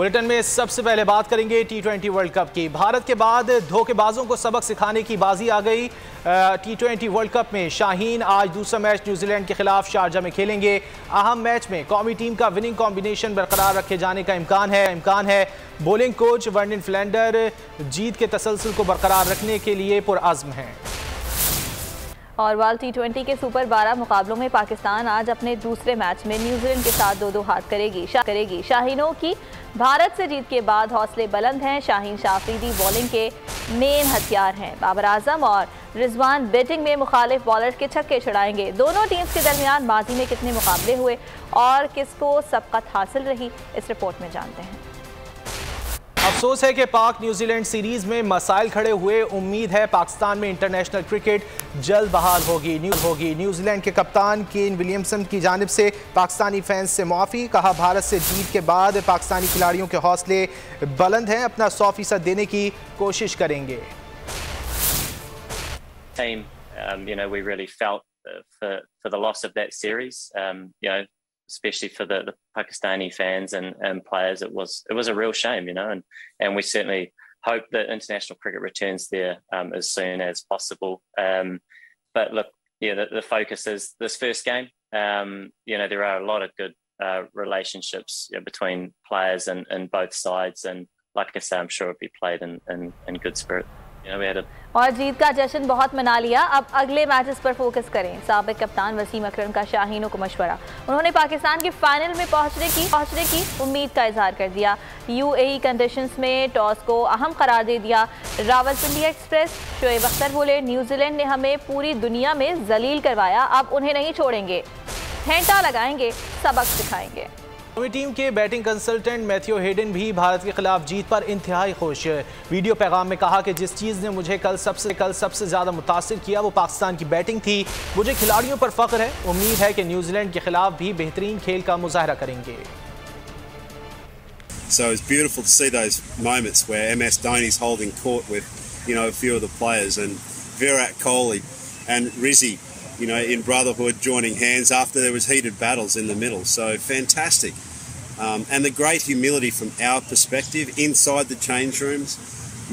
Bulletin में सबसे पहले बात करेंगे T20 वर्ल्ड कप की। भारत के बाद धोखेबाजों को सबक सिखाने की बाजी आ गई। T20 वर्ल्ड कप में शाहीन आज दूसरा मैच न्यूजीलैंड के खिलाफ शारजा में खेलेंगे। अहम मैच में कौमी टीम का विनिंग कॉम्बिनेशन बरकरार रखे जाने का इम्कान है। बॉलिंग कोच वर्निन फिलेंडर जीत के तसलसल को बरकरार रखने के लिए पुरअज़्म हैं। और वर्ल्ड T20 के सुपर 12 मुकाबलों में पाकिस्तान आज अपने दूसरे मैच में न्यूजीलैंड के साथ 2-2 हाथ करेगी। शाहीनों की भारत से जीत के बाद हौसले बुलंद हैं। शाहीन शाफरीदी बॉलिंग के मेन हथियार हैं। बाबर आजम और रिजवान बैटिंग में मुखालिफ बॉलर के छक्के छुड़ाएंगे। दोनों टीम्स के दरमियान माजी में कितने मुकाबले हुए और किसको सबकत हासिल रही, इस रिपोर्ट में जानते हैं। अफसोस है कि पाक न्यूजीलैंड सीरीज में मसाइल खड़े हुए। उम्मीद है पाकिस्तान में इंटरनेशनल क्रिकेट जल्द बहाल होगी। न्यूजीलैंड के कप्तान केन विलियमसन की जानिब से पाकिस्तानी फैंस से माफ़ी। कहा भारत से जीत के बाद पाकिस्तानी खिलाड़ियों के हौसले बुलंद हैं, अपना 100% देने की कोशिश करेंगे। We really felt for the loss of that series. Especially for the Pakistani fans and players, it was a real shame, and we certainly hope that international cricket returns there as soon as possible. But look, the focus is this first game. There are a lot of good relationships between players and both sides, and like I say, I'm sure it'll be played in good spirit. और जीत का जश्न बहुत मना लिया। अब अगले matches पर focus करें। साबिक कप्तान वसीम अकरम का शाहीनों को मशवरा। उन्होंने पाकिस्तान के फाइनल में पहुंचने की उम्मीद का इजहार कर दिया। UAE कंडीशंस में टॉस को अहम करार दे दिया। रावलपिंडी एक्सप्रेस शोएब अख्तर बोले, न्यूजीलैंड ने हमें पूरी दुनिया में जलील करवाया, अब उन्हें नहीं छोड़ेंगे, फेंटा लगाएंगे, सबक सिखाएंगे। टीम के बैटिंग कंसल्टेंट मैथ्यू हेडन भी भारत के खिलाफ जीत पर इंतहाई खुश। वीडियो पैगाम में कहा कि जिस चीज़ ने मुझे कल सबसे ज़्यादा मुतासिर किया वो पाकिस्तान की बैटिंग थी। मुझे खिलाड़ियों पर फख्र है। उम्मीद है कि न्यूजीलैंड के खिलाफ भी बेहतरीन खेल का मुजाहरा करेंगे। So it's beautiful to see those moments where MS Dhoni's holding court with, a few of the players, and Virat Kohli and Rizzy, in brotherhood, joining hands after there was heated battles in the middle. So fantastic. And the great humility from our perspective inside the change rooms,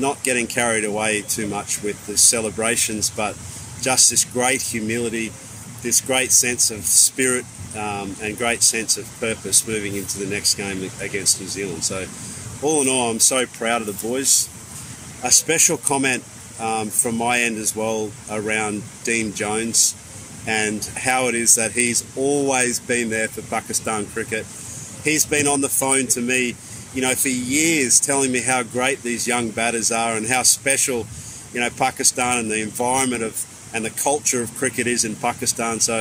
not getting carried away too much with the celebrations, but just this great humility, this great sense of spirit, and great sense of purpose moving into the next game against New Zealand. So all in all, I'm so proud of the boys. A special comment from my end as well around Dean Jones, and how it is that he's always been there for Pakistan cricket. He's been on the phone to me, for years, telling me how great these young batters are and how special, Pakistan and the environment and the culture of cricket is in Pakistan. So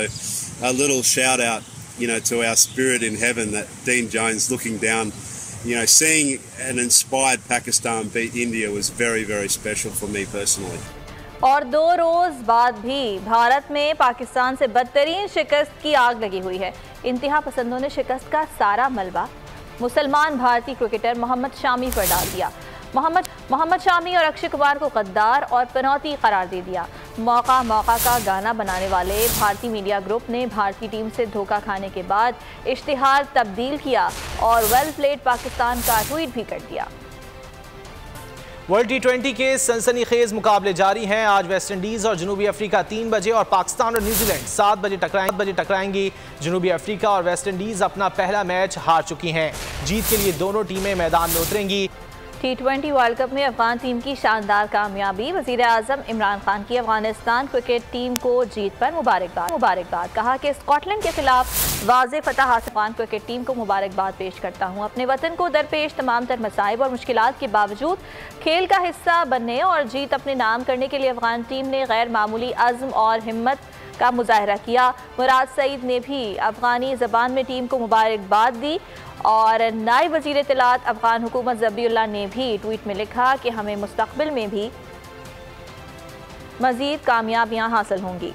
a little shout out, to our spirit in heaven, that Dean Jones looking down, seeing an inspired Pakistan beat India was very, very special for me personally. और 2 रोज बाद भी भारत में पाकिस्तान से बदतरीन शिकस्त की आग लगी हुई है। इंतहा पसंदों ने शिकस्त का सारा मलबा मुसलमान भारतीय क्रिकेटर मोहम्मद शामी पर डाल दिया। मोहम्मद शामी और अक्षय कुमार को गद्दार और पनौती करार दे दिया। मौका का गाना बनाने वाले भारतीय मीडिया ग्रुप ने भारतीय टीम से धोखा खाने के बाद इश्तिहार तब्दील किया और वेल प्लेड पाकिस्तान का ट्वीट भी कर दिया। वर्ल्ड T20 के सनसनीखेज मुकाबले जारी हैं। आज वेस्ट इंडीज और जनूबी अफ्रीका 3 बजे और पाकिस्तान और न्यूजीलैंड 7 बजे टकराएंगी। जनूबी अफ्रीका और वेस्ट इंडीज अपना पहला मैच हार चुकी हैं। जीत के लिए दोनों टीमें मैदान में उतरेंगी। T20 वर्ल्ड कप में अफगान टीम की शानदार कामयाबी। वज़ीर आज़म इमरान खान की अफगानिस्तान क्रिकेट टीम को जीत पर मुबारकबाद। कहा कि स्कॉटलैंड के खिलाफ वाज़े फतह हासिल अफगान क्रिकेट टीम को मुबारकबाद पेश करता हूँ। अपने वतन को दरपेश तमाम तर मसाइब और मुश्किलात के बावजूद खेल का हिस्सा बनने और जीत अपने नाम करने के लिए अफगान टीम ने गैर मामूली अज़्म और हिम्मत का मुजाहरा किया। मुराद सईद ने भी अफगानी ज़बान में टीम को मुबारकबाद दी और नायब वज़ीर इत्तलात अफगान हुकूमत ज़बीउल्लाह ने भी ट्वीट में लिखा कि हमें मुस्तक़बिल में भी मज़ीद कामयाबियां हासिल होंगी।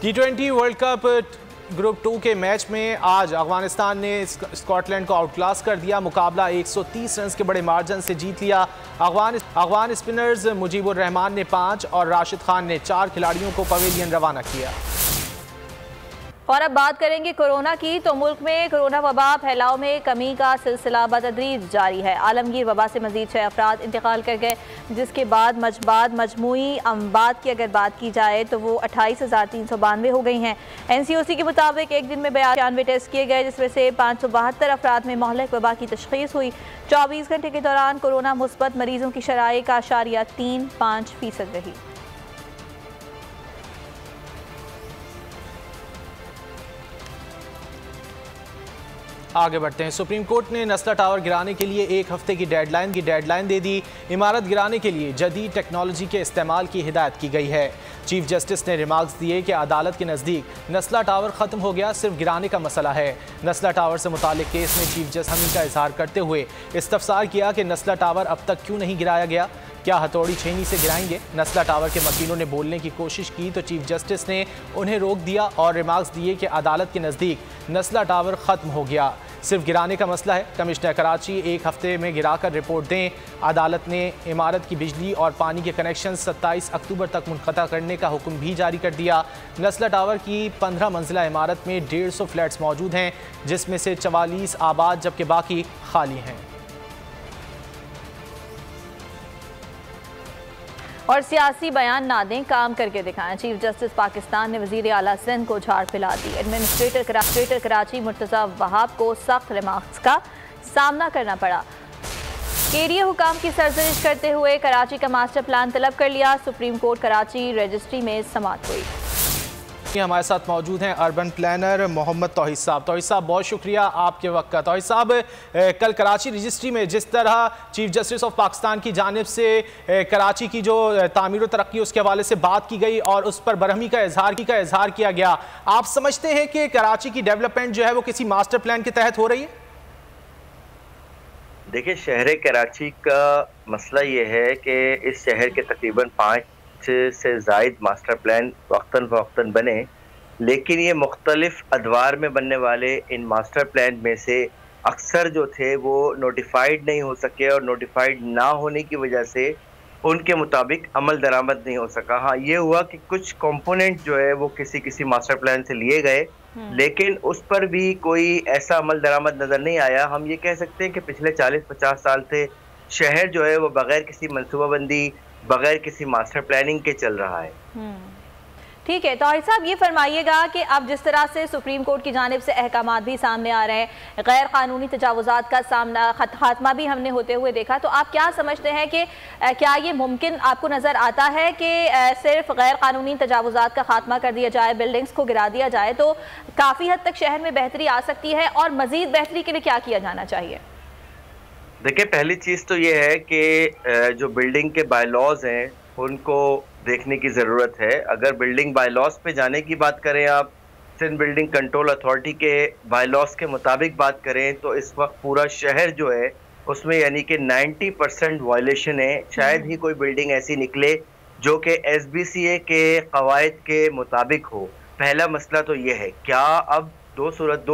T20 वर्ल्ड कप ग्रुप 2 के मैच में आज अफगानिस्तान ने स्कॉटलैंड को आउटक्लास कर दिया। मुकाबला 130 रन के बड़े मार्जिन से जीत लिया। अफगान स्पिनर्स मुजीबुर रहमान ने 5 और राशिद खान ने 4 खिलाड़ियों को पवेलियन रवाना किया। और अब बात करेंगे कोरोना की। तो मुल्क में कोरोना वबा फैलाव में कमी का सिलसिला बतदरीज जारी है। आलमगीर वबा से मजीद 6 अफराद इंतकाल कर गए, जिसके बाद मजमूई अमवात की अगर बात की जाए तो वो 28,392 हो गई हैं। NCOC के मुताबिक एक दिन में 92 टेस्ट किए गए, जिसमें से 572 अफराद में महलक वबा की तशखीस हुई। 24 घंटे के दौरान कोरोना मुस्बत मरीजों की शराइ का 0.35% रही। आगे बढ़ते हैं। सुप्रीम कोर्ट ने नस्ला टावर गिराने के लिए 1 हफ्ते की डेडलाइन दे दी। इमारत गिराने के लिए जदीद टेक्नोलॉजी के इस्तेमाल की हिदायत की गई है। चीफ जस्टिस ने रिमार्क्स दिए कि अदालत के नज़दीक नस्ला टावर ख़त्म हो गया, सिर्फ गिराने का मसला है। नस्ला टावर से मुतालिक केस में चीफ जस्टिस हमी का इजहार करते हुए इस्तफसार किया कि नस्ला टावर अब तक क्यों नहीं गिराया गया, क्या हथौड़ी छेनी से गिराएंगे। नस्ला टावर के वकीलों ने बोलने की कोशिश की तो चीफ जस्टिस ने उन्हें रोक दिया और रिमार्क्स दिए कि अदालत के नज़दीक नस्ला टावर ख़त्म हो गया, सिर्फ गिराने का मसला है। कमिश्नर कराची 1 हफ्ते में गिराकर रिपोर्ट दें। अदालत ने इमारत की बिजली और पानी के कनेक्शन 27 अक्टूबर तक मुनक़ता करने का हुक्म भी जारी कर दिया। नस्ला टावर की 15 मंजिला इमारत में 150 फ्लैट्स मौजूद हैं, जिसमें से 44 आबाद जबकि बाकी खाली हैं। और सियासी बयान ना दें, काम करके दिखाएं। चीफ जस्टिस पाकिस्तान ने वजीर आला सिंध को झाड़ फैला दी। एडमिनिस्ट्रेटर कराची मुर्तज़ा वहाब को सख्त रिमार्क्स का सामना करना पड़ा। केरिया हुकाम की सरजरिश करते हुए कराची का मास्टर प्लान तलब कर लिया। सुप्रीम कोर्ट कराची रजिस्ट्री में समाअत हुई। हमारे साथ मौजूद हैं अर्बन प्लानर मोहम्मद तौहीद साहब। तौहीद साहब, बहुत शुक्रिया आपके वक्त का। तौहीद साहब, कल कराची रजिस्ट्री में जिस तरह चीफ जस्टिस ऑफ पाकिस्तान की जानिब से कराची की जो तामीर व तरक्की उसके हवाले से बात की गई और उस पर बरहमी का इजहार किया गया, आप समझते हैं कि कराची की डेवलपमेंट जो है वो किसी मास्टर प्लान के तहत हो रही है? देखिए, शहर कराची का मसला ये है कि इस शहर के तकरीबन 5 से ज़ायद मास्टर प्लान वक्तन फ़वक्तन बने, लेकिन ये मुख्तलिफ अदवार में बनने वाले इन मास्टर प्लान में से अक्सर जो थे वो नोटिफाइड नहीं हो सके और नोटिफाइड ना होने की वजह से उनके मुताबिक अमल दरामद नहीं हो सका। हाँ, ये हुआ कि कुछ कंपोनेंट जो है वो किसी मास्टर प्लान से लिए गए, लेकिन उस पर भी कोई ऐसा अमल दरामद नज़र नहीं आया। हम ये कह सकते हैं कि पिछले 40-50 साल से शहर जो है वो बगैर किसी मनसूबाबंदी, बगैर किसी मास्टर प्लानिंग के चल रहा है। ठीक है, तौहीद साहब ये फरमाइएगा कि अब जिस तरह से सुप्रीम कोर्ट की जानिब से अहकामात भी सामने आ रहे हैं, गैर कानूनी तजावुज़ात का खात्मा भी हमने होते हुए देखा, तो आप क्या समझते हैं कि क्या ये मुमकिन आपको नज़र आता है कि सिर्फ गैर कानूनी तजावुज़ात का खात्मा कर दिया जाए, बिल्डिंग्स को गिरा दिया जाए तो काफ़ी हद तक शहर में बेहतरी आ सकती है, और मज़ीद बेहतरी के लिए क्या किया जाना चाहिए? देखिए, पहली चीज़ तो ये है कि जो बिल्डिंग के बायलॉज हैं उनको देखने की ज़रूरत है। अगर बिल्डिंग बायलॉज पे जाने की बात करें, आप सिंध बिल्डिंग कंट्रोल अथॉरिटी के बायलॉज के मुताबिक बात करें, तो इस वक्त पूरा शहर जो है उसमें यानी कि 90% वायलेशन है। शायद ही कोई बिल्डिंग ऐसी निकले जो कि SBCA के कवायद के मुताबिक हो। पहला मसला तो ये है, क्या अब दो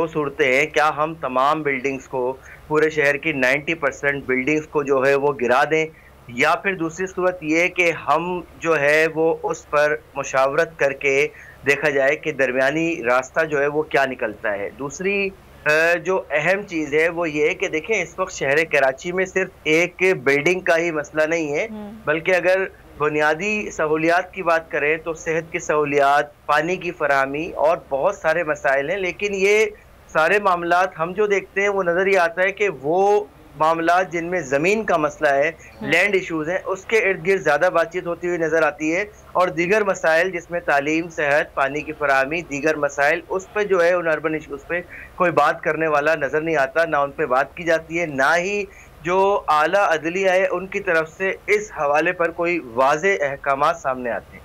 सूरतें हैं, क्या हम तमाम बिल्डिंग्स को, पूरे शहर की 90% बिल्डिंग्स को जो है वो गिरा दें, या फिर दूसरी सूरत ये कि हम जो है वो उस पर मुशावरत करके देखा जाए कि दरमियानी रास्ता जो है वो क्या निकलता है। दूसरी जो अहम चीज़ है वो ये कि देखें, इस वक्त शहर कराची में सिर्फ एक बिल्डिंग का ही मसला नहीं है, बल्कि अगर बुनियादी सहूलियात की बात करें तो सेहत की सहूलियात, पानी की फराहमी और बहुत सारे मसाइल हैं। लेकिन ये सारे मामलात हम जो देखते हैं वो नज़र ये आता है कि वो मामला जिनमें ज़मीन का मसला है, लैंड इश्यूज़ हैं, उसके इर्द गिर्द ज़्यादा बातचीत होती हुई नज़र आती है, और दीगर मसाइल जिसमें तालीम, सेहत, पानी की फराहमी, दीगर मसाइल, उस पर जो है उन अर्बन इश्यूज़ पे कोई बात करने वाला नज़र नहीं आता, ना उन पर बात की जाती है, ना ही जो आला अदलिया है उनकी तरफ से इस हवाले पर कोई वाज़े अहकामात सामने आते हैं।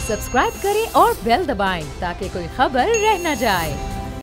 सब्सक्राइब करें और बेल दबाएं ताकि कोई खबर रह न जाए।